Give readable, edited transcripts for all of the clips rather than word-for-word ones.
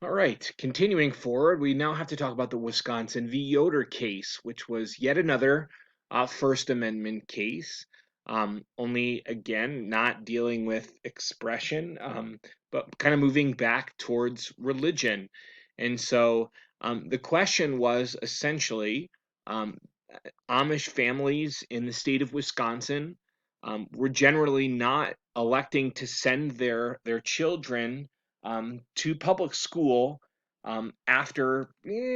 All right, continuing forward, we now have to talk about the Wisconsin v. Yoder case, which was yet another First Amendment case. Only again, not dealing with expression, but kind of moving back towards religion. And so the question was essentially um, Amish families in the state of Wisconsin were generally not electing to send their children to public school after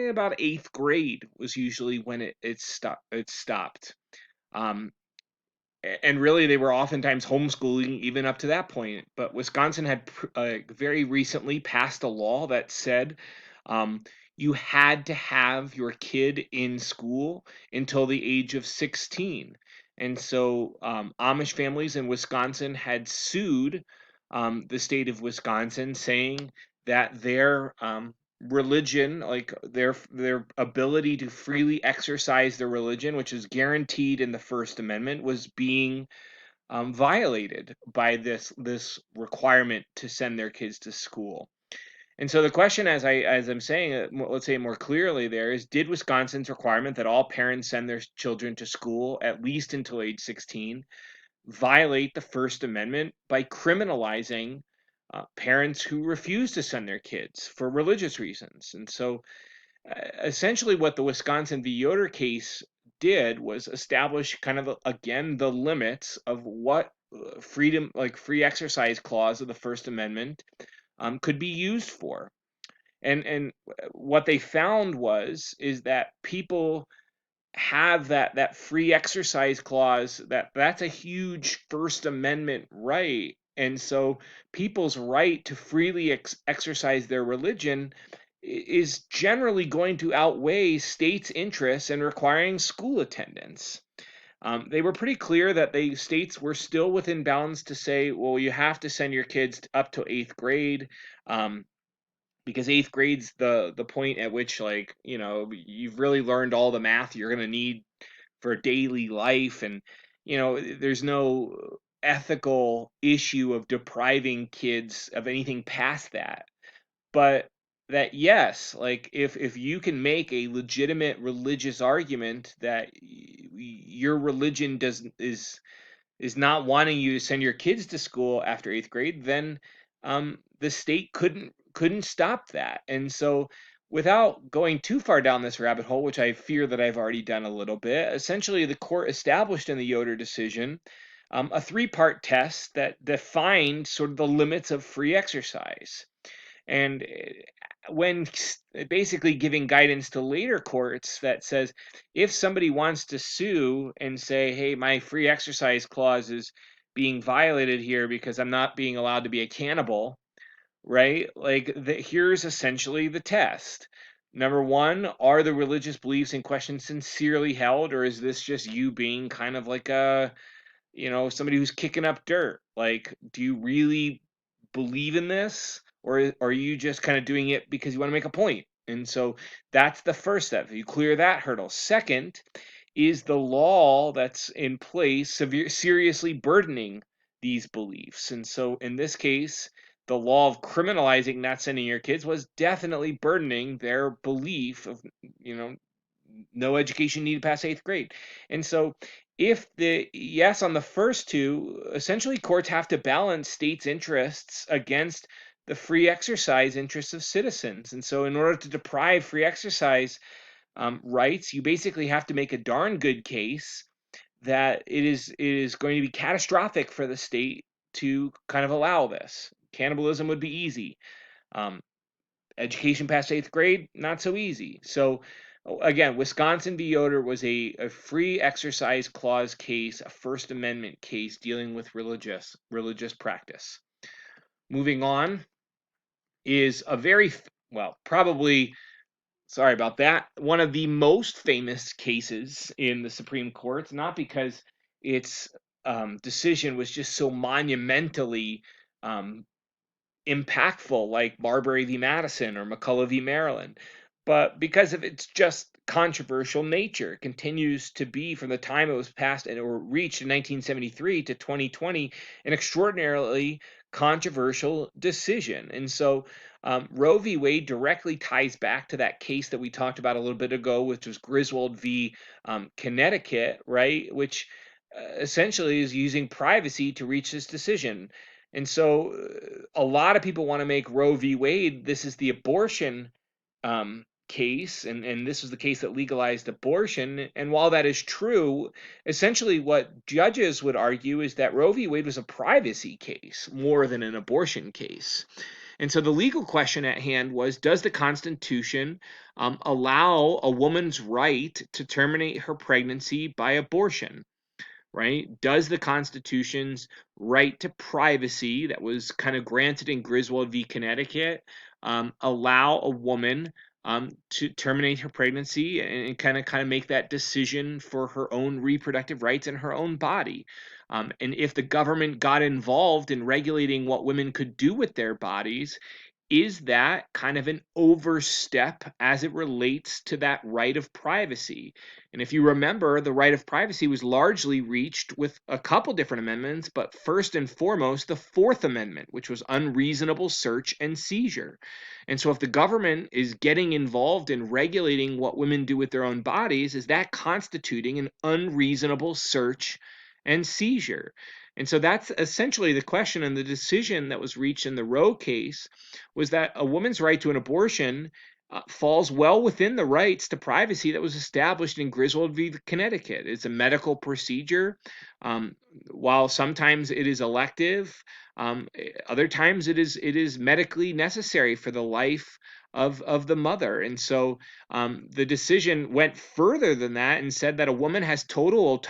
about eighth grade was usually when it stopped. Um, and really, they were oftentimes homeschooling even up to that point. But Wisconsin had very recently passed a law that said um, you had to have your kid in school until the age of 16. And so Amish families in Wisconsin had sued the state of Wisconsin, saying that their religion, like their ability to freely exercise their religion, which is guaranteed in the First Amendment, was being violated by this requirement to send their kids to school. And so the question, as I'm saying it, let's say it more clearly, there is: did Wisconsin's requirement that all parents send their children to school at least until age 16 violate the First Amendment by criminalizing parents who refuse to send their kids for religious reasons? And so essentially what the Wisconsin v. Yoder case did was establish kind of again the limits of what freedom, like free exercise clause of the First Amendment, could be used for. And what they found is that people have that free exercise clause, that's a huge First Amendment right. And so people's right to freely exercise their religion is generally going to outweigh states' interests in requiring school attendance. They were pretty clear that the states were still within bounds to say, well, you have to send your kids up to eighth grade. Because eighth grade's the point at which, like, you've really learned all the math you're going to need for daily life. And there's no ethical issue of depriving kids of anything past that. But that, yes, like, if you can make a legitimate religious argument that your religion doesn't is not wanting you to send your kids to school after eighth grade, then the state couldn't stop that. And so, without going too far down this rabbit hole, which I fear that I've already done a little bit, essentially the court established in the Yoder decision a three-part test that defined sort of the limits of free exercise. And when basically giving guidance to later courts that says, if somebody wants to sue and say, hey, my free exercise clause is being violated here because I'm not being allowed to be a cannibal, right? Like, here's essentially the test. Number one, are the religious beliefs in question sincerely held, or is this just you being kind of like somebody who's kicking up dirt? Like, do you really believe in this, or are you just kind of doing it because you want to make a point? And so that's the first step. You clear that hurdle. Second, is the law that's in place seriously burdening these beliefs? And so in this case, the law of criminalizing not sending your kids was definitely burdening their belief of, you know, no education needed past eighth grade. And so, if the yes on the first two, essentially courts have to balance states' interests against the free exercise interests of citizens. And so, in order to deprive free exercise rights, you basically have to make a darn good case that it is going to be catastrophic for the state to kind of allow this. Cannibalism would be easy. Um, Education past eighth grade, not so easy. So, again, Wisconsin v. Yoder was a free exercise clause case, a First Amendment case dealing with religious practice. Moving on is a very, well, probably, sorry about that, one of the most famous cases in the Supreme Court, not because its decision was just so monumentally um, impactful, like Marbury v. Madison or McCulloch v. Maryland, but because of its just controversial nature. It continues to be, from the time it was passed and or reached in 1973 to 2020, an extraordinarily controversial decision. And so Roe v. Wade directly ties back to that case that we talked about a little bit ago, which was Griswold v. Connecticut, right? Which essentially is using privacy to reach this decision. And so a lot of people want to make Roe v. Wade, this is the abortion case, and this was the case that legalized abortion. And while that is true, essentially what judges would argue is that Roe v. Wade was a privacy case more than an abortion case. And so the legal question at hand was, does the Constitution allow a woman's right to terminate her pregnancy by abortion? Right? Does the Constitution's right to privacy that was kind of granted in Griswold v. Connecticut allow a woman to terminate her pregnancy and kind of make that decision for her own reproductive rights in her own body? And if the government got involved in regulating what women could do with their bodies, is that kind of an overstep as it relates to that right of privacy? And if you remember, the right of privacy was largely reached with a couple different amendments, but first and foremost, the Fourth Amendment, which was unreasonable search and seizure. And so if the government is getting involved in regulating what women do with their own bodies, is that constituting an unreasonable search and seizure? And so that's essentially the question, and the decision that was reached in the Roe case was that a woman's right to an abortion falls well within the rights to privacy that was established in Griswold v. Connecticut. It's a medical procedure. While sometimes it is elective, other times it is medically necessary for the life of the mother. And so the decision went further than that and said that a woman has total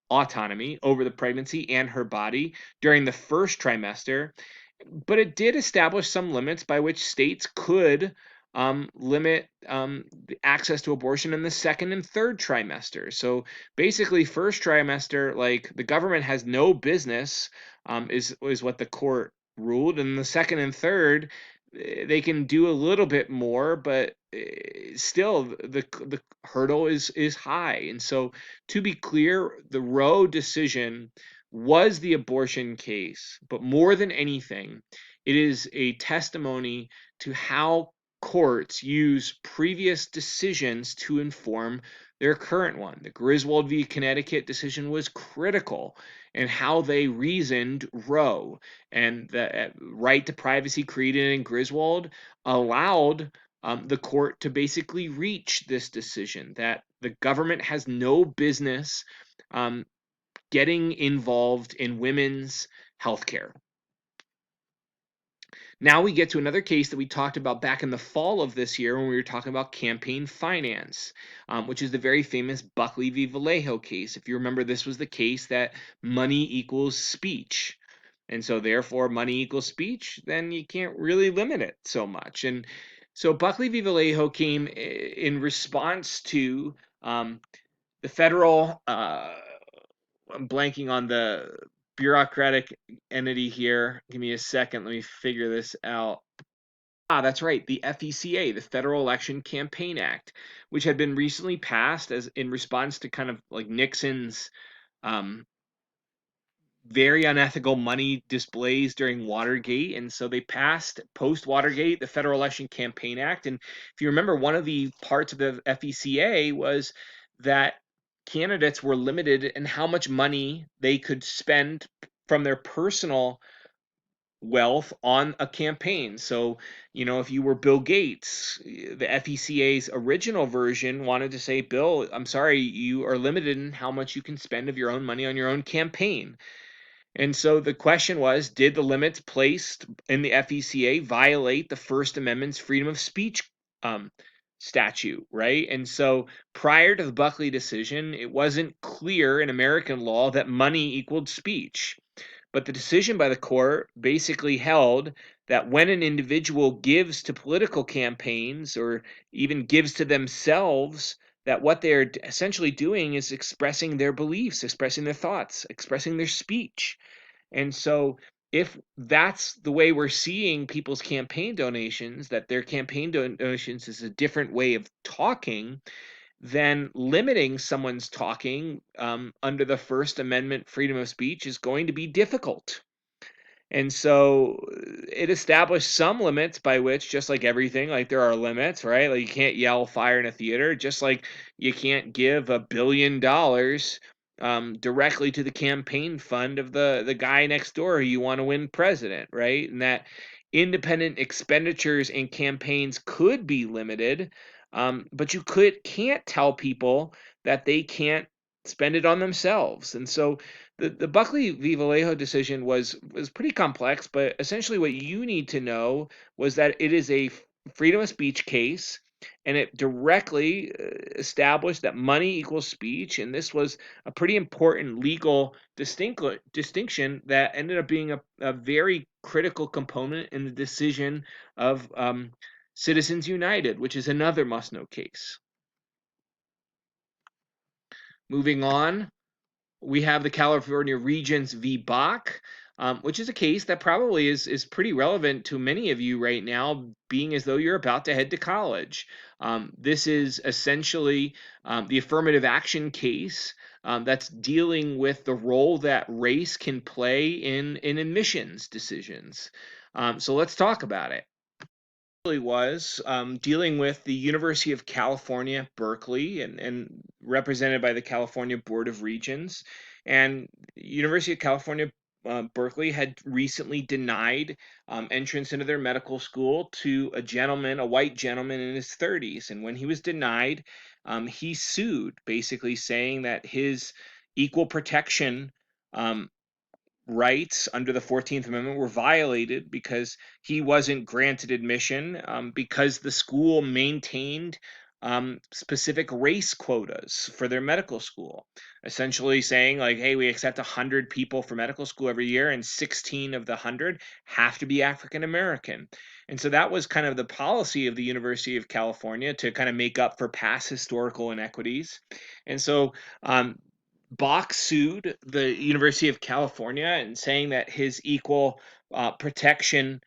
autonomy over the pregnancy and her body during the first trimester, but it did establish some limits by which states could limit the access to abortion in the second and third trimester. So basically, first trimester, like the government has no business, is what the court ruled, and the second and third, they can do a little bit more, but still the hurdle is high. And so, to be clear, the Roe decision was the abortion case, but more than anything, it is a testimony to how courts use previous decisions to inform their current one. The Griswold v. Connecticut decision was critical in how they reasoned Roe, and the right to privacy created in Griswold allowed the court to basically reach this decision that the government has no business getting involved in women's healthcare. Now we get to another case that we talked about back in the fall of this year when we were talking about campaign finance, which is the very famous Buckley v. Valeo case. If you remember, this was the case that money equals speech. And so therefore money equals speech, then you can't really limit it so much. And so Buckley v. Valeo came in response to the federal I'm blanking on the bureaucratic entity here. Give me a second. Let me figure this out. That's right. The FECA, the Federal Election Campaign Act, which had been recently passed as in response to kind of like Nixon's um, very unethical money displays during Watergate. And so they passed post Watergate the Federal Election Campaign Act. And if you remember, one of the parts of the FECA was that candidates were limited in how much money they could spend from their personal wealth on a campaign. So, if you were Bill Gates, the FECA's original version wanted to say, Bill, I'm sorry, you are limited in how much you can spend of your own money on your own campaign. And so the question was, did the limits placed in the FECA violate the First Amendment's freedom of speech statute, right? And so prior to the Buckley decision, it wasn't clear in American law that money equaled speech. But the decision by the court basically held that when an individual gives to political campaigns or even gives to themselves, that what they're essentially doing is expressing their beliefs, expressing their thoughts, expressing their speech. And so if that's the way we're seeing people's campaign donations, that their campaign donations is a different way of talking, then limiting someone's talking under the First Amendment freedom of speech is going to be difficult. And so it established some limits by which, just like everything, like there are limits, right? Like you can't yell fire in a theater, just like you can't give $1 billion directly to the campaign fund of the guy next door who you want to win president, right? And that independent expenditures in campaigns could be limited, but you can't tell people that they can't spend it on themselves. And so the Buckley v. Vallejo decision was pretty complex, but essentially what you need to know was that it is a freedom of speech case, and it directly established that money equals speech, and this was a pretty important legal distinction that ended up being a very critical component in the decision of Citizens United, which is another must-know case. Moving on, we have the California Regents v. Bock, which is a case that probably is pretty relevant to many of you right now, being as though you're about to head to college. This is essentially the affirmative action case that's dealing with the role that race can play in admissions decisions. So let's talk about it. Was dealing with the University of California, Berkeley, and represented by the California Board of Regents. And University of California, Berkeley had recently denied entrance into their medical school to a white gentleman in his 30s. And when he was denied, he sued, basically saying that his equal protection um, rights under the 14th Amendment were violated because he wasn't granted admission because the school maintained specific race quotas for their medical school, essentially saying like, hey, we accept 100 people for medical school every year, and 16 of the 100 have to be African American. And so that was kind of the policy of the University of California to kind of make up for past historical inequities. And so Bock sued the University of California and saying that his equal protection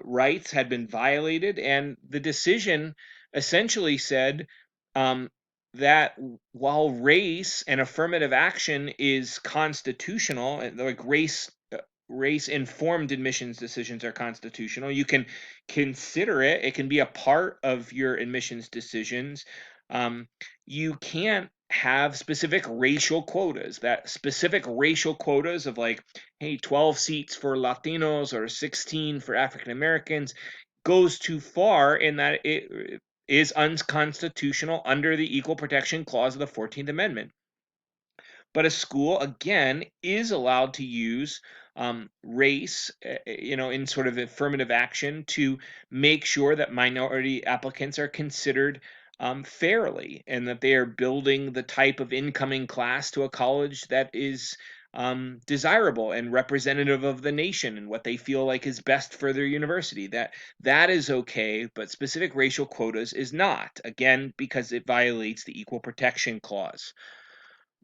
rights had been violated, and the decision essentially said um, that while race and affirmative action is constitutional, like race informed admissions decisions are constitutional, you can consider it. It can be a part of your admissions decisions. Um, you can't have specific racial quotas, that specific racial quotas of like, hey, 12 seats for Latinos or 16 for African Americans goes too far in that it is unconstitutional under the Equal Protection Clause of the 14th Amendment. But a school, again, is allowed to use race, in sort of affirmative action to make sure that minority applicants are considered fairly, and that they are building the type of incoming class to a college that is desirable and representative of the nation and what they feel like is best for their university. That is okay, but specific racial quotas is not. Again, because it violates the Equal Protection Clause.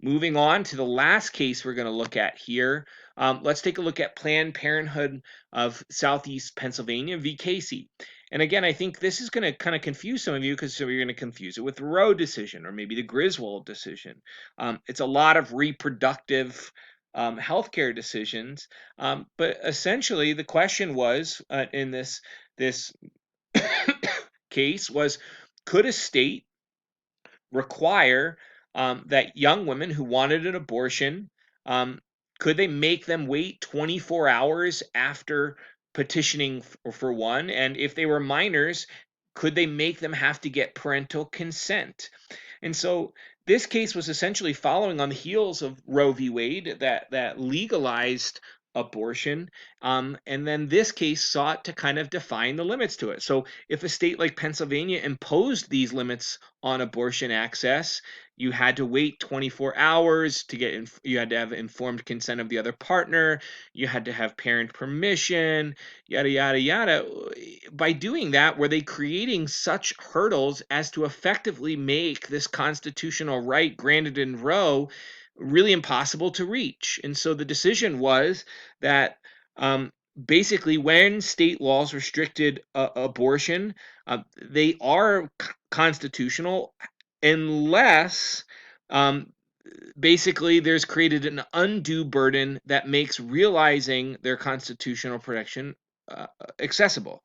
Moving on to the last case we're going to look at here, let's take a look at Planned Parenthood of Southeast Pennsylvania v. Casey. And again, I think this is going to kind of confuse some of you because you're going to confuse it with the Roe decision or maybe the Griswold decision. It's a lot of reproductive healthcare decisions, but essentially the question was in this case was, could a state require that young women who wanted an abortion, um, could they make them wait 24 hours after petitioning for one? And if they were minors, could they make them have to get parental consent? And so this case was essentially following on the heels of Roe v. Wade that legalized abortion. And then this case sought to kind of define the limits to it. So if a state like Pennsylvania imposed these limits on abortion access, you had to wait 24 hours to you had to have informed consent of the other partner, you had to have parent permission, yada yada yada. By doing that, were they creating such hurdles as to effectively make this constitutional right granted in Roe really impossible to reach? And so the decision was that basically when state laws restricted abortion, they are constitutional unless basically, there's created an undue burden that makes realizing their constitutional protection accessible.